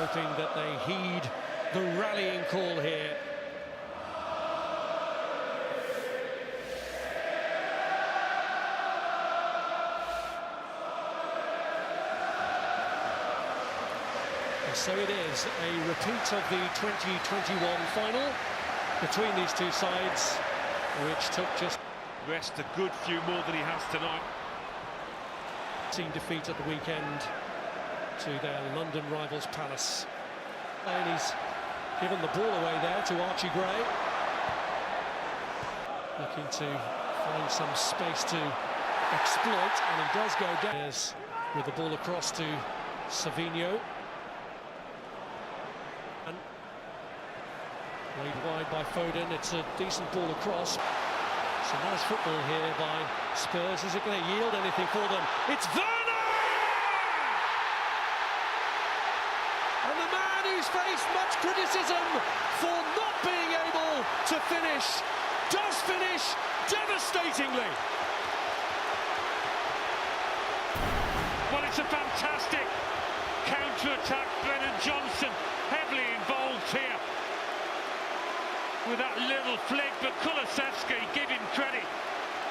Hoping that they heed the rallying call here. And so it is, a repeat of the 2021 final between these two sides, which took just rest a good few more than he has tonight. Team defeat at the weekend to their London rivals Palace. And he's given the ball away there to Archie Gray. Looking to find some space to exploit, and he does go down with the ball across to Savinho. And played wide by Foden. It's a decent ball across. Some nice football here by Spurs. Is it going to yield anything for them? It's Werner! And the man who's faced much criticism for not being able to finish, does finish devastatingly. Well, it's a fantastic counter-attack. Brennan Johnson heavily involved here with that little flick, but Kulusevski, give him credit.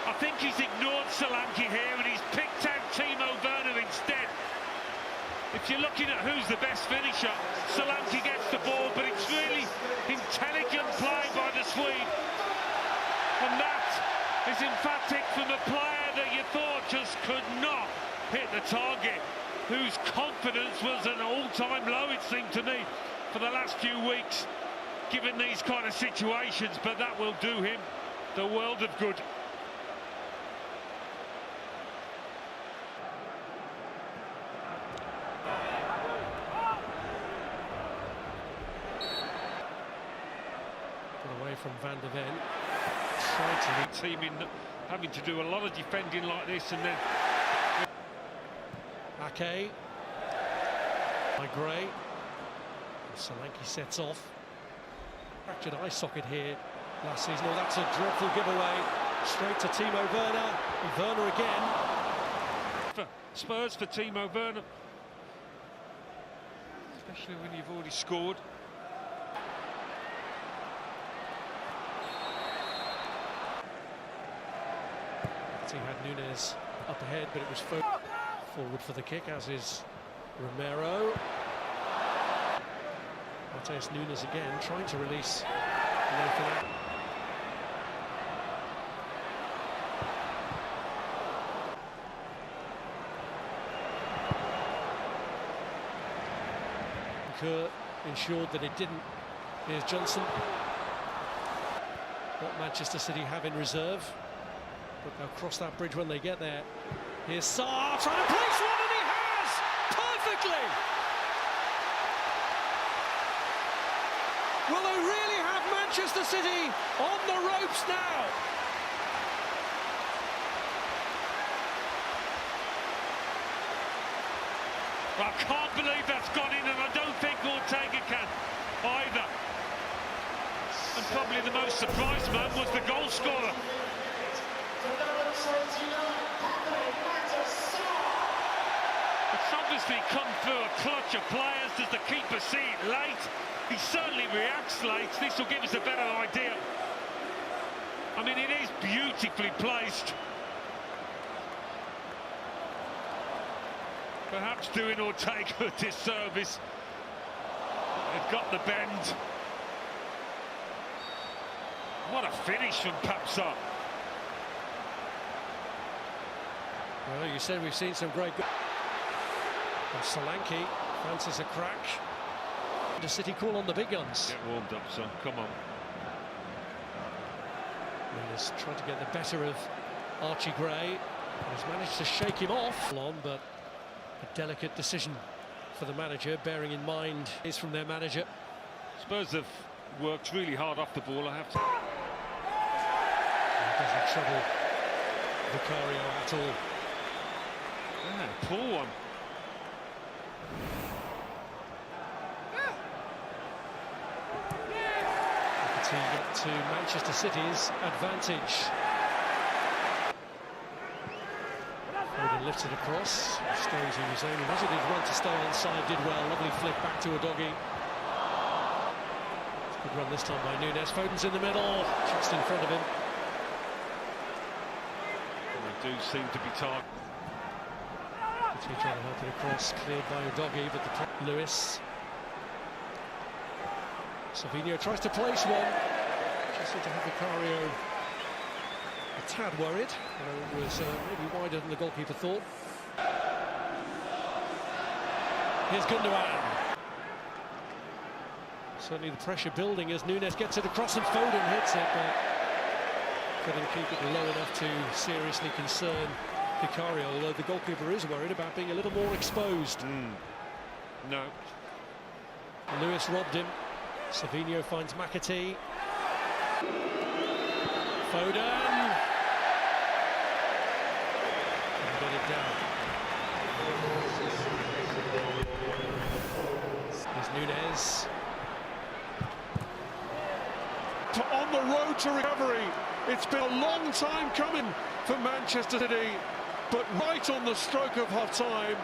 I think he's ignored Solanke here and he's picked out Timo Werner instead. If you're looking at who's the best finisher, Solanke gets the ball, but it's really intelligent play by the Swede. And that is emphatic from a player that you thought just could not hit the target, whose confidence was an all-time low, it seemed to me, for the last few weeks, given these kind of situations, but that will do him the world of good. Away from Van der Ven, trying to lead team in having to do a lot of defending like this, and then Ake by Gray. Solanke sets off. Fractured eye socket here last season. Oh, that's a dreadful giveaway. Straight to Timo Werner. Werner again. For Spurs, for Timo Werner, especially when you've already scored. He had Nunes up ahead, but it was forward for the kick, as is Romero. Mateus Nunes again, trying to release Nathan. Kerr ensured that it didn't. Here's Johnson. What Manchester City have in reserve. But they'll cross that bridge when they get there. Here's Sarr trying to place one, and he has! Perfectly! Will they really have Manchester City on the ropes now? I can't believe that's gone in, and I don't think Ortega can either. And probably the most surprised man was the goal scorer. It's obviously come through a clutch of players. Does the keeper see it late? He certainly reacts late. This will give us a better idea. I mean, it is beautifully placed. Perhaps doing Ortega a disservice. They've got the bend. What a finish from Papsar. Well, you said we've seen some great... And Solanke fancies a crack. The City call on the big guns. Get warmed up, son. Come on. He's trying to get the better of Archie Gray. He's managed to shake him off. But a delicate decision for the manager, bearing in mind is from their manager. Spurs have worked really hard off the ball, I have to. It doesn't trouble Vicario at all. Yeah, poor one. To get to Manchester City's advantage. Foden Lifts it across, stays in his own. He did run to stay onside, did well. Lovely flick back to a doggy. Good run this time by Nunes. Foden's in the middle, just in front of him. And they do seem to be targeted. Trying to help it across, cleared by a doggy, but the Lewis. Savinho tries to place one. Just seemed to have Vicario a tad worried. It was maybe wider than the goalkeeper thought. Here's Gundogan. Certainly the pressure building as Nunes gets it across and Foden hits it, but couldn't keep it low enough to seriously concern Vicario, although the goalkeeper is worried about being a little more exposed. No. Lewis robbed him. Savinho finds McAtee. Foden. And get it down. Here's Nunes. On the road to recovery. It's been a long time coming for Manchester City, but right on the stroke of half-time,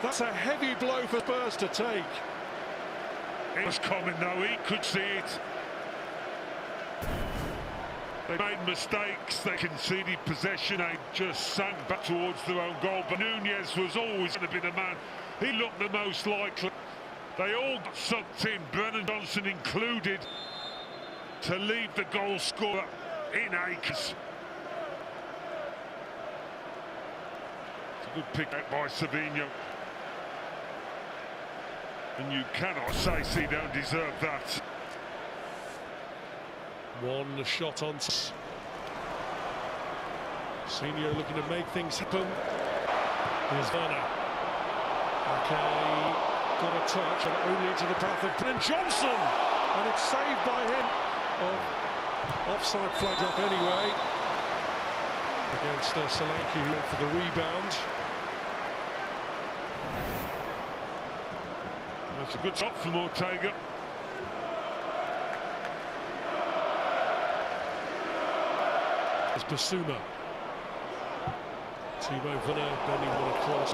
that's a heavy blow for Spurs to take. It was coming though, he could see it. They made mistakes, they conceded possession, they just sank back towards their own goal, but Nunes was always going to be the man. He looked the most likely. They all got sucked in, Brennan Johnson included, to leave the goal scorer in acres. It's a good pick out by Savinho. And you cannot say he don't deserve that. One shot on. Senior looking to make things happen. Here's Werner. Okay, got a touch and only into the path of Brennan Johnson. And it's saved by him. Offside flag up anyway. Against Solanke, who went for the rebound. That's a good shot from Ortega. It's Basuma. Timo Werner bending one across.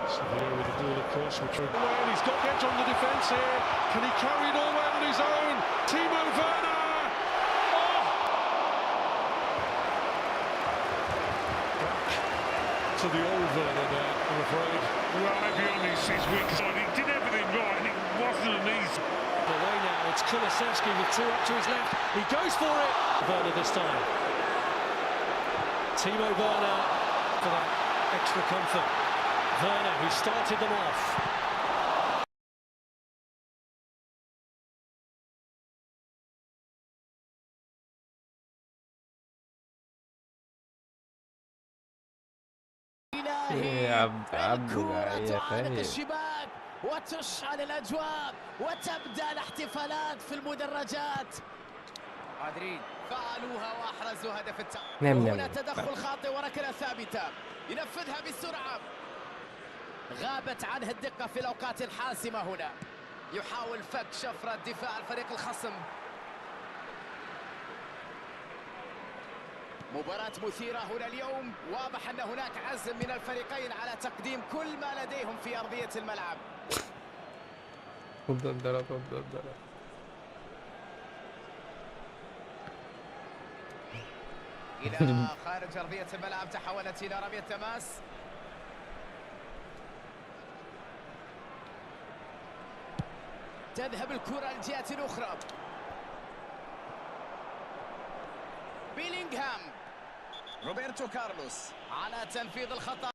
Sevilla with the ball across, which well, he's got edge on the defence here. Can he carry it all out on his own? Timo Werner! Oh! Back to the old Werner there, I'm afraid. Well, I'll be honest, his weak side, he did everything right, and it wasn't an easy. Away now, it's Kulusevski with two up to his left. He goes for it. Werner this time. Timo Werner for that extra comfort. Werner, who started them off. الكرة تعانق الشباك وتشعل الأجواء وتبدأ الاحتفالات في المدرجات. قادرين فعلوها واحرزوا هدف التعادل. هنا تدخل خاطئ وركلة ثابتة ينفذها بسرعة. غابت عنه الدقة في الأوقات الحاسمة. هنا يحاول فك شفرة دفاع الفريق الخصم. مباراة مثيرة هنا اليوم، واضح أن هناك عزم من الفريقين على تقديم كل ما لديهم في أرضية الملعب. إلى خارج أرضية الملعب، تحولت إلى رمية تماس. تذهب الكرة للجهة الأخرى. بيلينغهام، روبرتو كارلوس على تنفيذ الخطأ.